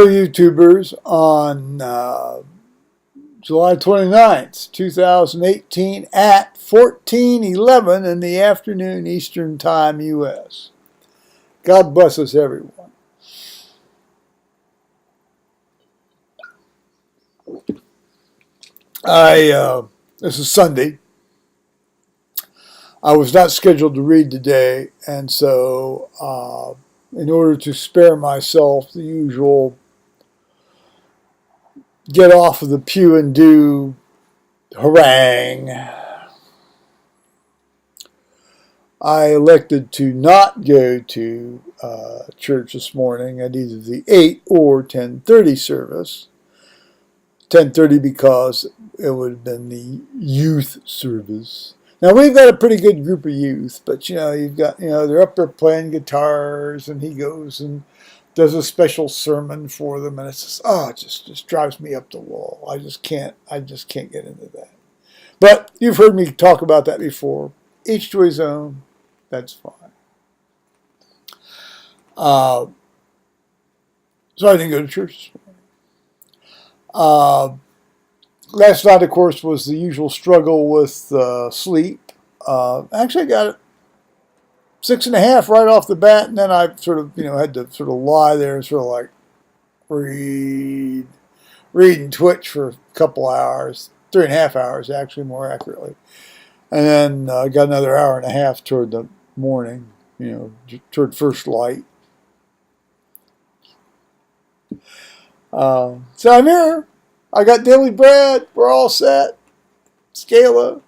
Hello, YouTubers, on July 29th, 2018 at 14:11 in the afternoon Eastern Time, U.S. God bless us, everyone. This is Sunday. I was not scheduled to read today, and so in order to spare myself the usual get off of the pew and do harangue, I elected to not go to church this morning at either the 8 or 10:30 service. 10:30 because it would have been the youth service. Now, we've got a pretty good group of youth, but, you've got, they're up there playing guitars, and he goes and does a special sermon for them, and it's just, it just drives me up the wall. I just can't get into that. But you've heard me talk about that before. Each to his own. That's fine. So I didn't go to church this morning. Last night, of course, was the usual struggle with sleep. Actually, I got it 6.5 right off the bat, and then I sort of, had to sort of lie there and sort of like read and twitch for a couple hours, 3.5 hours, actually, more accurately. And then I got another hour and a half toward the morning, toward first light. So I'm here. I got daily bread. We're all set. Scala.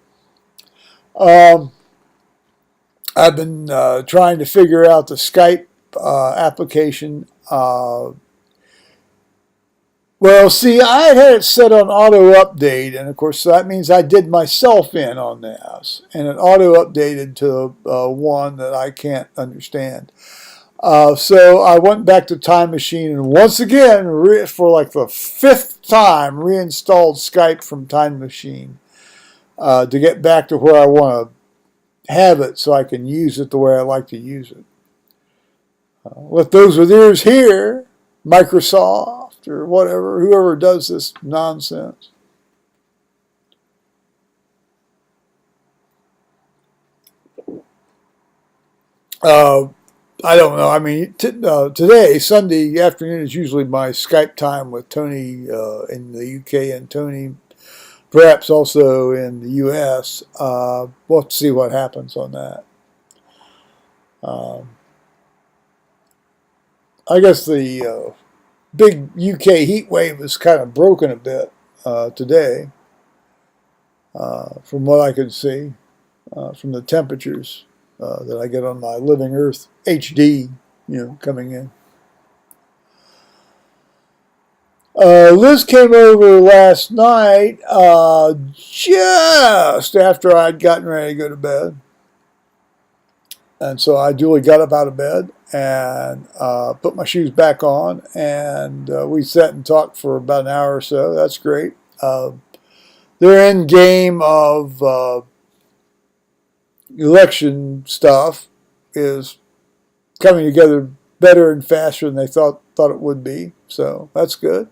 I've been trying to figure out the Skype application. Well, see, I had it set on auto update, and of course that means I did myself in on this, and it auto updated to one that I can't understand. So I went back to Time Machine and once again, for like the 5th time, reinstalled Skype from Time Machine to get back to where I want to have it so I can use it the way I like to use it. Let those with ears hear, Microsoft or whatever, whoever does this nonsense. I don't know. I mean, today, Sunday afternoon, is usually my Skype time with Tony in the UK and Tony perhaps also in the US. We'll have to see what happens on that. I guess the big UK heat wave is kind of broken a bit today, from what I could see, from the temperatures that I get on my Living Earth HD, coming in. Liz came over last night just after I'd gotten ready to go to bed. And so I duly got up out of bed and put my shoes back on, and we sat and talked for about an hour or so. That's great. Their end game of election stuff is coming together better and faster than they thought it would be. So that's good.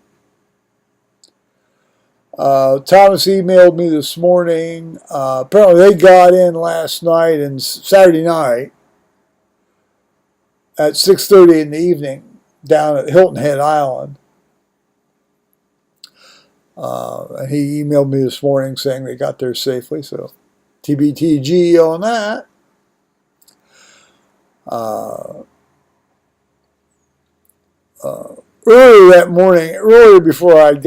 Thomas emailed me this morning. Apparently they got in last night and Saturday night at 6:30 in the evening down at Hilton Head Island. And he emailed me this morning saying they got there safely, so TBTG on that. Earlier that morning, before I'd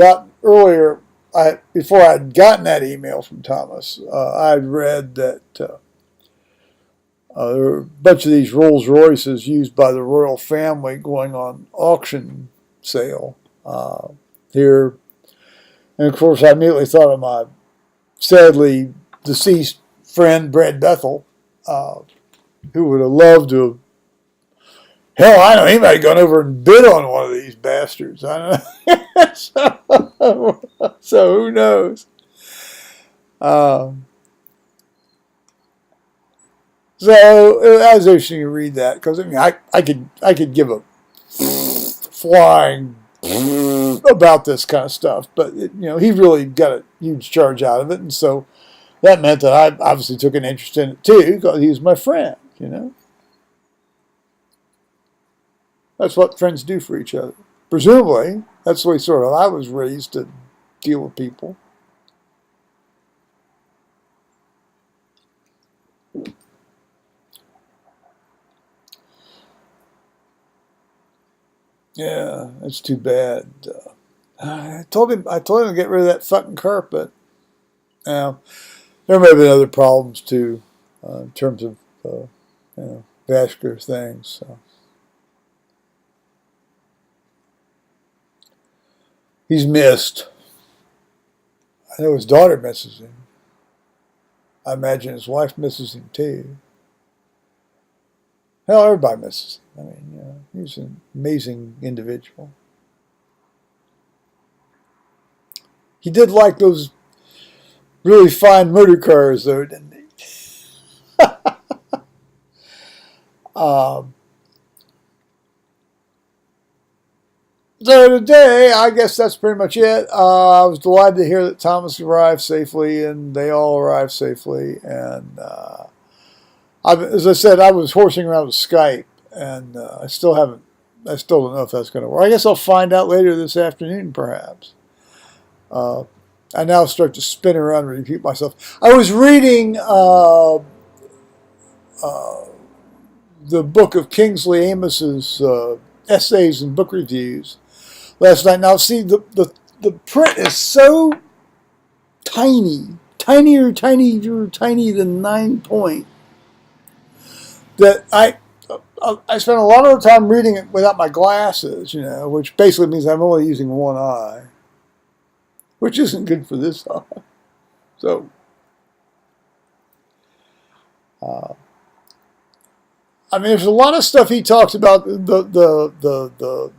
gotten that email from Thomas, I'd read that there were a bunch of these Rolls Royces used by the royal family going on auction sale here. And of course, I immediately thought of my sadly deceased friend, Brad Bethel, who would have loved to. Hell, I know he might have gone over and bid on one of these bastards. I don't know. So who knows? So that was interesting to read that, because I mean I could give a flying about this kind of stuff. But he really got a huge charge out of it, and so that meant that I obviously took an interest in it too, because he was my friend. That's what friends do for each other. Presumably, that's the way sort of I was raised to deal with people. Yeah, that's too bad. I told him to get rid of that fucking carpet. Now, there may have been other problems too, in terms of vascular things. So. He's missed. I know his daughter misses him. I imagine his wife misses him too. Hell, everybody misses him. I mean, he's an amazing individual. He did like those really fine motor cars, though, didn't he? So today, I guess that's pretty much it. I was delighted to hear that Thomas arrived safely, and they all arrived safely. And as I said, I was horsing around with Skype, and I still don't know if that's going to work. I guess I'll find out later this afternoon, perhaps. I now start to spin around and repeat myself. I was reading the book of Kingsley Amos's essays and book reviews last night. Now, see, the print is so tiny, tinier than 9 point, that I spent a lot of the time reading it without my glasses, which basically means I'm only using one eye, which isn't good for this eye. So, I mean, there's a lot of stuff he talks about the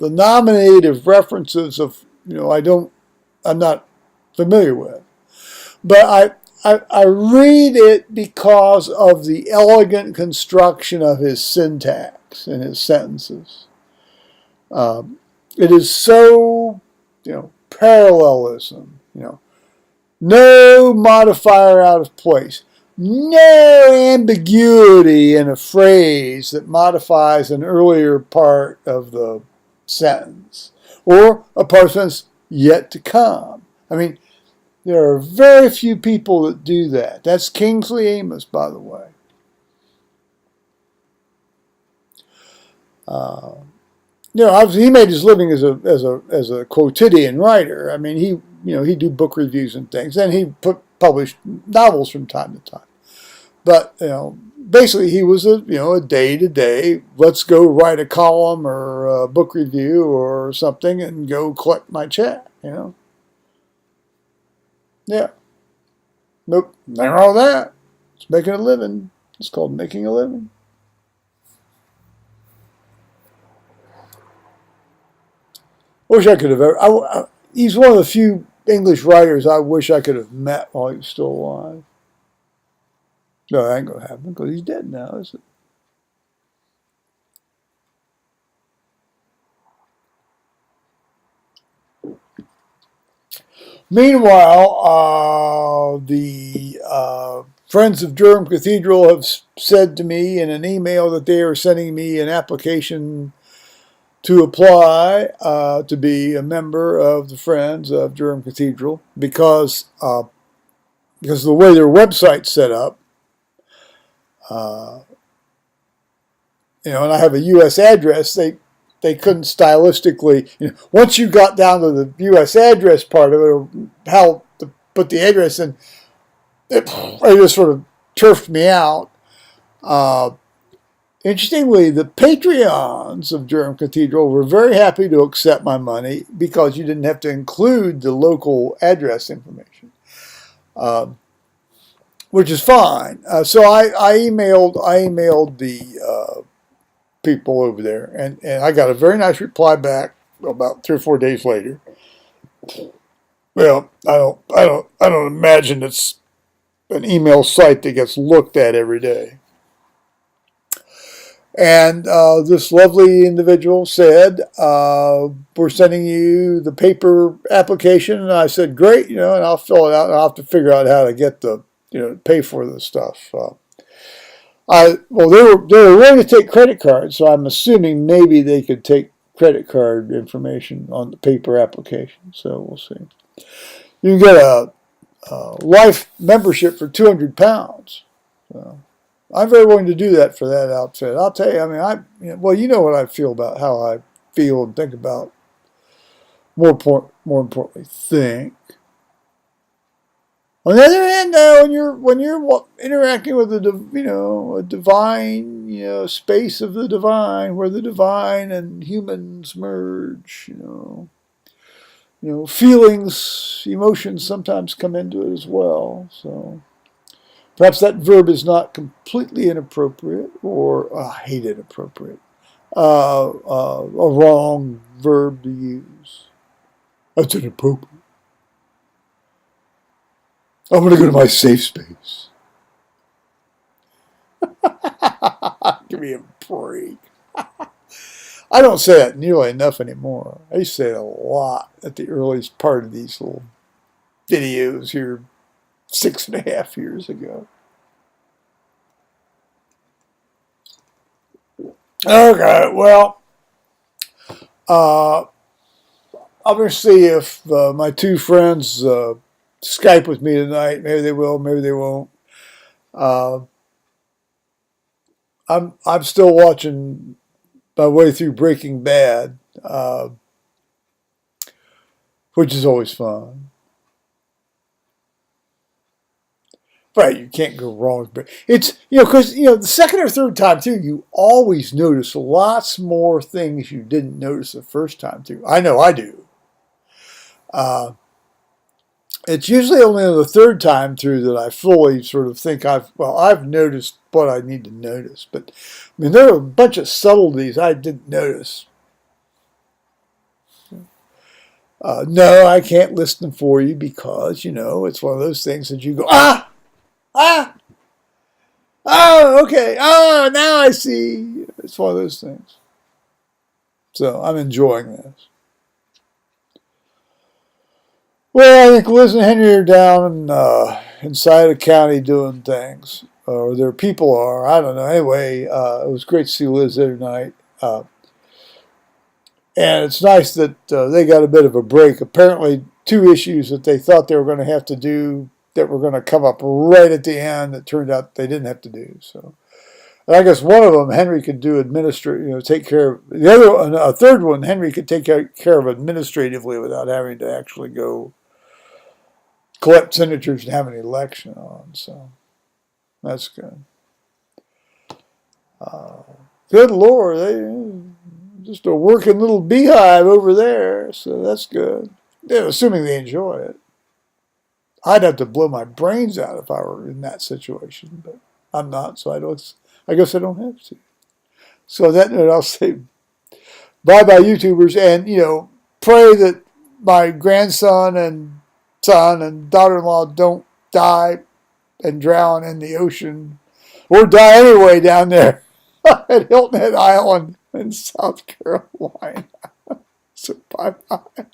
nominative references of I'm not familiar with, but I read it because of the elegant construction of his syntax in his sentences. It is so parallelism, no modifier out of place. No ambiguity in a phrase that modifies an earlier part of the sentence or a part of the sentence yet to come. I mean, there are very few people that do that. That's Kingsley Amos, by the way. He made his living as a quotidian writer. I mean, he'd do book reviews and things, and he published novels from time to time. But basically, he was a day-to-day. Let's go write a column or a book review or something, and go collect my check. Yeah. Nope. Nothing wrong with that. It's making a living. It's called making a living. Wish I could have he's one of the few English writers I wish I could have met while he was still alive. No, that ain't going to happen because he's dead now, is it? Meanwhile, the Friends of Durham Cathedral have said to me in an email that they are sending me an application to apply to be a member of the Friends of Durham Cathedral because of the way their website's set up. And I have a U.S. address. They couldn't stylistically, once you got down to the U.S. address part of it, or how to put the address in, it just sort of turfed me out. Interestingly, the Patreons of Durham Cathedral were very happy to accept my money because you didn't have to include the local address information, which is fine. So I emailed the people over there, and I got a very nice reply back about 3 or 4 days later. Well, I don't imagine it's an email site that gets looked at every day. And this lovely individual said, we're sending you the paper application. And I said, great, and I'll fill it out. And I'll have to figure out how to get pay for the stuff. Well, they were willing to take credit cards, so I'm assuming maybe they could take credit card information on the paper application. So we'll see. You can get a life membership for £200. So I'm very willing to do that for that outfit. I'll tell you, you know what I feel about how I feel and think about. More importantly, think. On the other hand, when you're interacting with a divine, space of the divine, where the divine and humans merge, feelings, emotions sometimes come into it as well. So perhaps that verb is not completely inappropriate, or I hate inappropriate, a wrong verb to use. That's inappropriate. I'm going to go to my safe space. Give me a break. I don't say that nearly enough anymore. I used to say it a lot at the earliest part of these little videos here 6.5 years ago. Okay, well, I'm going to see if my two friends Skype with me tonight. Maybe they will, maybe they won't. I'm still watching my way through Breaking Bad, which is always fun. Right, you can't go wrong. But it's, because, the second or third time through, you always notice lots more things you didn't notice the first time through. I know I do. It's usually only on the third time through that I fully sort of think I've noticed what I need to notice. But, there are a bunch of subtleties I didn't notice. No, I can't list them for you because, it's one of those things that you go, oh, okay, now I see. It's one of those things. So I'm enjoying this. Well, I think Liz and Henry are down inside the county doing things, or their people are. I don't know. Anyway, it was great to see Liz there tonight. And it's nice that they got a bit of a break. Apparently, 2 issues that they thought they were going to have to do that were going to come up right at the end, it turned out they didn't have to do. So, and I guess one of them, Henry could do take care of. The other one, a third one, Henry could take care of administratively without having to actually go collect signatures and have an election on. So that's good. Good Lord, they just a working little beehive over there. So that's good. Yeah, assuming they enjoy it. I'd have to blow my brains out if I were in that situation, but I'm not, so I guess I don't have to. So on that note, I'll say bye-bye, YouTubers, and, pray that my grandson and son and daughter-in-law don't die and drown in the ocean, or die anyway down there at Hilton Head Island in South Carolina. So bye-bye.